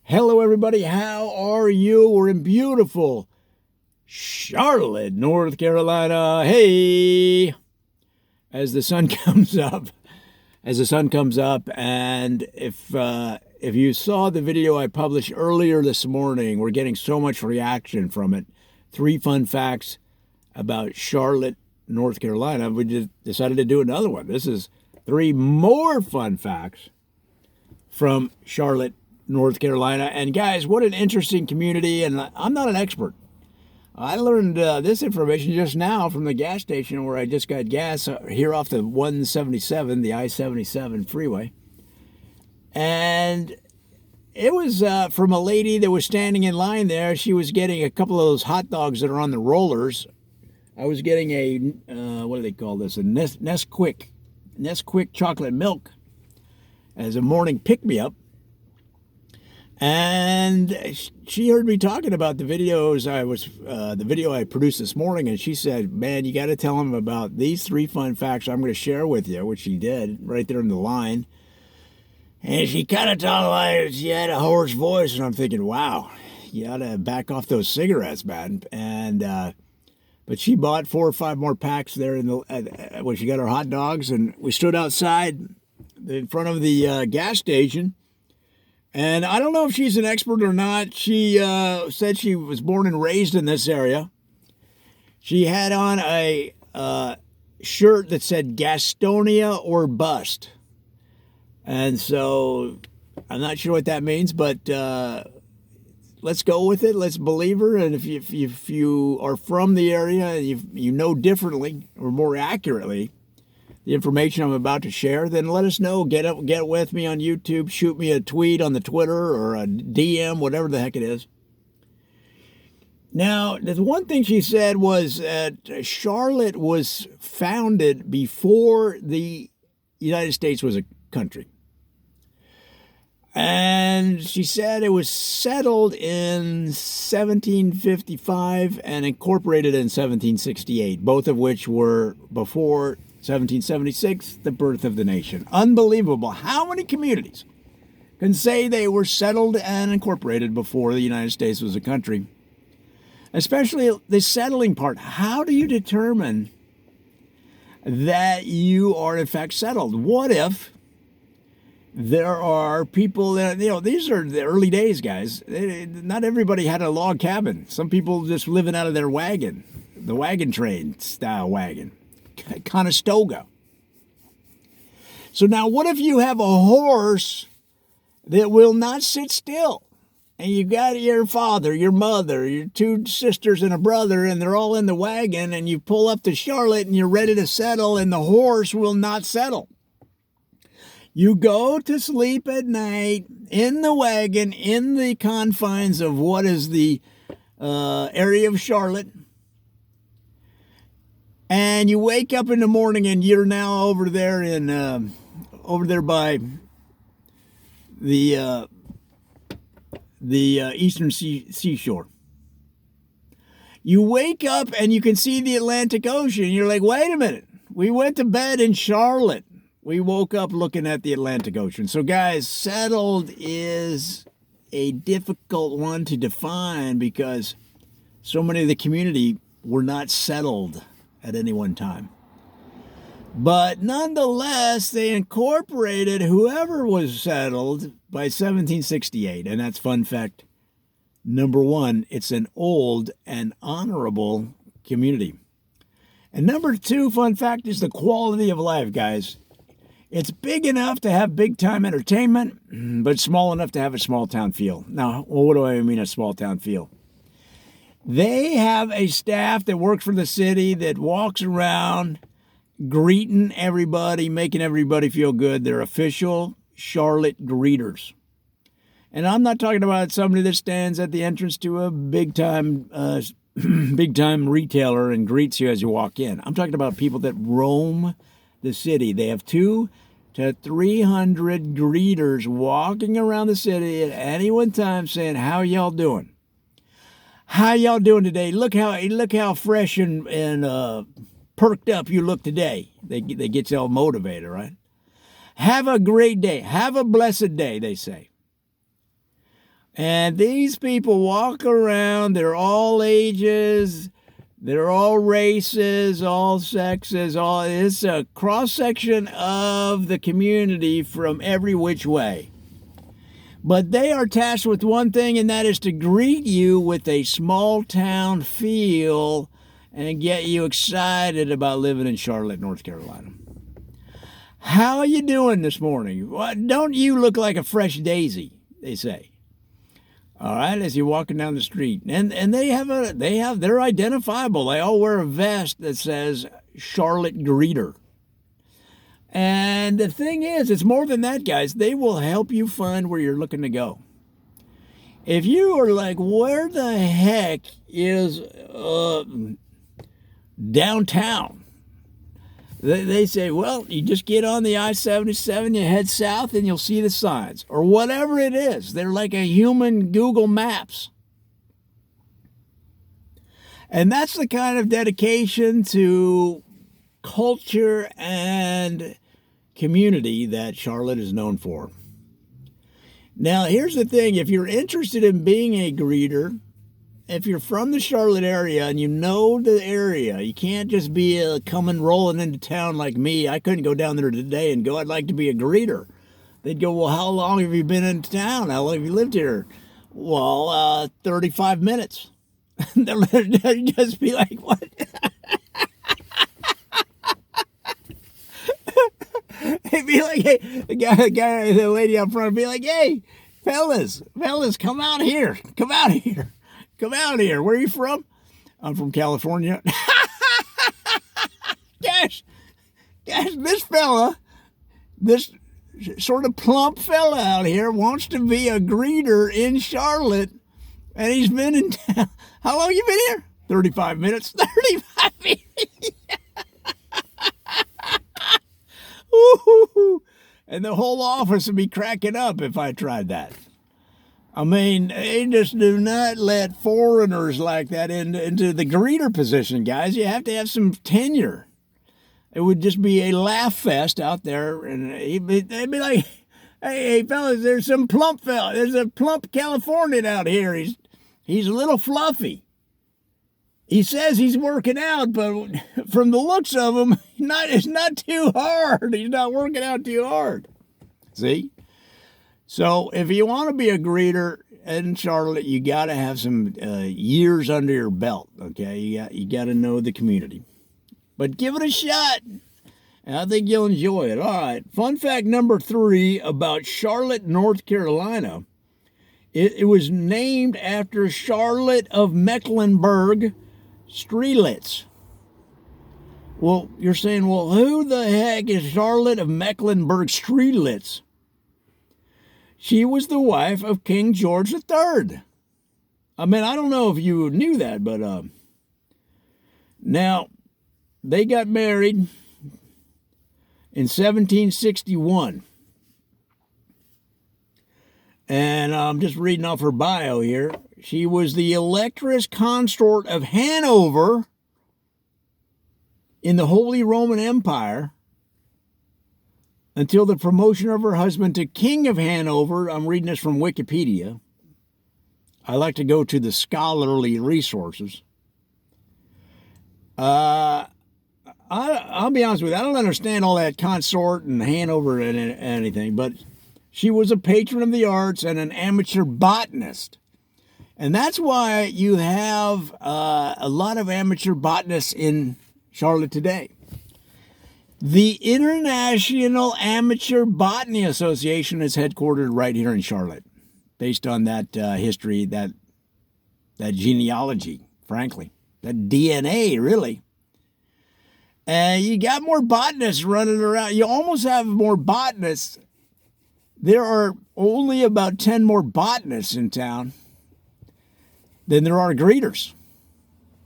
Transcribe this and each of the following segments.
Hello, everybody. How are you? We're in beautiful Charlotte, North Carolina. Hey, as the sun comes up, and if you saw the video I published earlier this morning, we're getting so much reaction from it. 3 fun facts about Charlotte, North Carolina. We just decided to do another one. This is 3 more fun facts from Charlotte, North Carolina. And guys, what an interesting community. And I'm not an expert. I learned this information just now from the gas station where I just got gas here off the 177, the I-77 freeway. And it was from a lady that was standing in line there. She was getting a couple of those hot dogs that are on the rollers. I was getting a, what do they call this? A Nesquik chocolate milk as a morning pick-me-up. And she heard me talking about the videos the video I produced this morning, and she said, man, you got to tell them about these 3 fun facts I'm going to share with you, which she did right there in the line. And she kind of talked like she had a hoarse voice, and I'm thinking, wow, you got to back off those cigarettes, man. And but she bought 4 or 5 more packs there when she got her hot dogs, and we stood outside in front of the gas station. And I don't know if she's an expert or not. She said she was born and raised in this area. She had on a shirt that said Gastonia or bust. And so I'm not sure what that means, but let's go with it. Let's believe her. And if you are from the area and you know differently or more accurately the information I'm about to share, then let us know. Get with me on YouTube. Shoot me a tweet on the Twitter or a DM, whatever the heck it is. Now, the one thing she said was that Charlotte was founded before the United States was a country. And she said it was settled in 1755 and incorporated in 1768, both of which were before 1776, the birth of the nation. Unbelievable. How many communities can say they were settled and incorporated before the United States was a country? Especially the settling part. How do you determine that you are in fact settled? What if there are people that, these are the early days, guys. Not everybody had a log cabin. Some people just living out of their wagon, the wagon train style wagon. Conestoga. So now what if you have a horse that will not sit still, and you got your father, your mother, your 2 sisters and a brother, and they're all in the wagon, and you pull up to Charlotte and you're ready to settle, and the horse will not settle. You go to sleep at night in the wagon in the confines of what is the area of Charlotte. And you wake up in the morning and you're now over there by the eastern seashore. You wake up and you can see the Atlantic Ocean. You're like, wait a minute. We went to bed in Charlotte. We woke up looking at the Atlantic Ocean. So guys, settled is a difficult one to define because so many of the community were not settled at any one time. But nonetheless, they incorporated whoever was settled by 1768. And that's fun fact number 1. It's an old and honorable community. And number 2 fun fact is the quality of life, guys. It's big enough to have big time entertainment, but small enough to have a small town feel. Now, what do I mean a small town feel? They have a staff that works for the city that walks around greeting everybody, making everybody feel good. They're official Charlotte greeters. And I'm not talking about somebody that stands at the entrance to a big-time retailer and greets you as you walk in. I'm talking about people that roam the city. They have 200 to 300 greeters walking around the city at any one time saying, how y'all doing? How y'all doing today? Look how fresh and perked up you look today. They get you all motivated, right? Have a great day. Have a blessed day, they say. And these people walk around, they're all ages, they're all races, all sexes, all it's a cross section of the community from every which way. But they are tasked with one thing, and that is to greet you with a small town feel and get you excited about living in Charlotte, North Carolina. How are you doing this morning? Don't you look like a fresh daisy, they say. All right, as you're walking down the street. And they're identifiable. They all wear a vest that says Charlotte Greeter. And the thing is, it's more than that, guys. They will help you find where you're looking to go. If you are like, where the heck is downtown? They say, well, you just get on the I-77, you head south, and you'll see the signs. Or whatever it is. They're like a human Google Maps. And that's the kind of dedication to culture and community that Charlotte is known for. Now, here's the thing. If you're interested in being a greeter, if you're from the Charlotte area and you know the area, you can't just be coming rolling into town like me. I couldn't go down there today and go, I'd like to be a greeter. They'd go, well, how long have you been in town? How long have you lived here? Well, 35 minutes. They'd just be like, what? They'd be like, hey, the lady out front would be like, hey, fellas, come out here. Come out here. Come out here. Where are you from? I'm from California. Gosh, this fella, this sort of plump fella out here wants to be a greeter in Charlotte, and he's been in town. How long you been here? 35 minutes. 35 minutes. Woo-hoo-hoo. And the whole office would be cracking up if I tried that. I mean, they just do not let foreigners like that into the greeter position, guys. You have to have some tenure. It would just be a laugh fest out there, and they'd be like, hey, fellas, there's some plump fella. There's a plump Californian out here. He's a little fluffy. He says he's working out, but from the looks of him, it's not too hard. He's not working out too hard. See? So if you want to be a greeter in Charlotte, you got to have some years under your belt, okay? You got to know the community. But give it a shot, and I think you'll enjoy it. All right, fun fact number 3 about Charlotte, North Carolina. It was named after Charlotte of Mecklenburg Strelitz. Well, you're saying, well, who the heck is Charlotte of Mecklenburg Strelitz? She was the wife of King George III. I mean, I don't know if you knew that, but now they got married in 1761. And I'm just reading off her bio here. She was the Electress Consort of Hanover in the Holy Roman Empire until the promotion of her husband to King of Hanover. I'm reading this from Wikipedia. I like to go to the scholarly resources. I'll be honest with you, I don't understand all that consort and Hanover and anything, but she was a patron of the arts and an amateur botanist. And that's why you have a lot of amateur botanists in Charlotte today. The International Amateur Botany Association is headquartered right here in Charlotte, based on that history, that genealogy, frankly, that DNA, really. And you got more botanists running around. You almost have more botanists. There are only about 10 more botanists in town than there are greeters.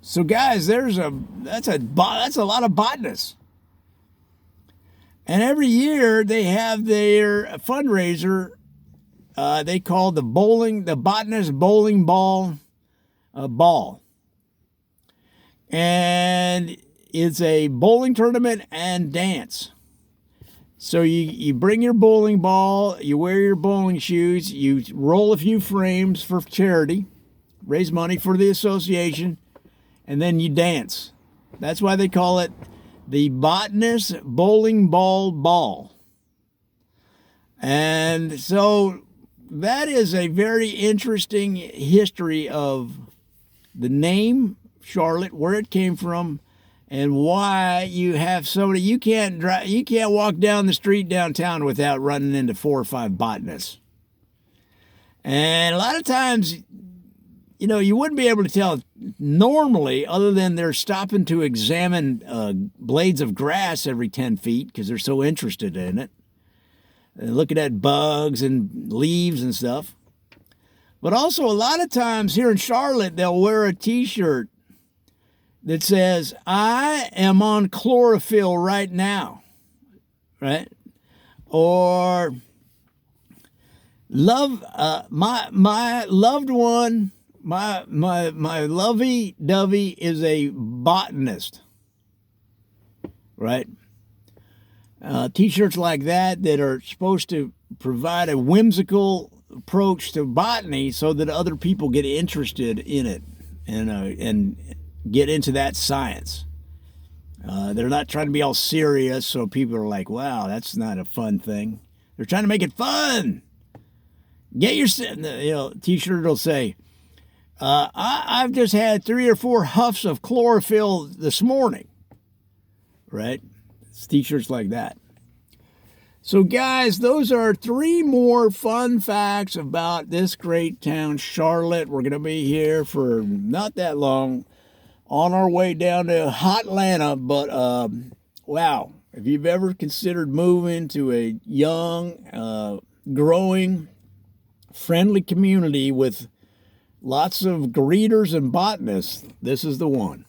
So, guys, that's a lot of botanists. And every year they have their fundraiser. They call the botanist bowling ball ball, and it's a bowling tournament and dance. So you bring your bowling ball, you wear your bowling shoes, you roll a few frames for charity, raise money for the association, and then you dance. That's why they call it the Botanist Bowling Ball Ball. And so that is a very interesting history of the name Charlotte, where it came from, and why you have so many. You can't walk down the street downtown without running into 4 or 5 botanists. And a lot of times, you wouldn't be able to tell normally, other than they're stopping to examine blades of grass every 10 feet because they're so interested in it. And looking at bugs and leaves and stuff. But also, a lot of times here in Charlotte, they'll wear a T-shirt that says, "I am on chlorophyll right now," right? Or, my loved one, my lovey-dovey is a botanist, right? T-shirts like that are supposed to provide a whimsical approach to botany so that other people get interested in it and get into that science. They're not trying to be all serious, so people are like, wow, that's not a fun thing. They're trying to make it fun. Get your, T-shirt will say, I've just had 3 or 4 huffs of chlorophyll this morning, right? It's T-shirts like that. So, guys, those are 3 more fun facts about this great town, Charlotte. We're going to be here for not that long, on our way down to hot Atlanta. But, wow, if you've ever considered moving to a young, growing, friendly community with lots of greeters and botanists, this is the one.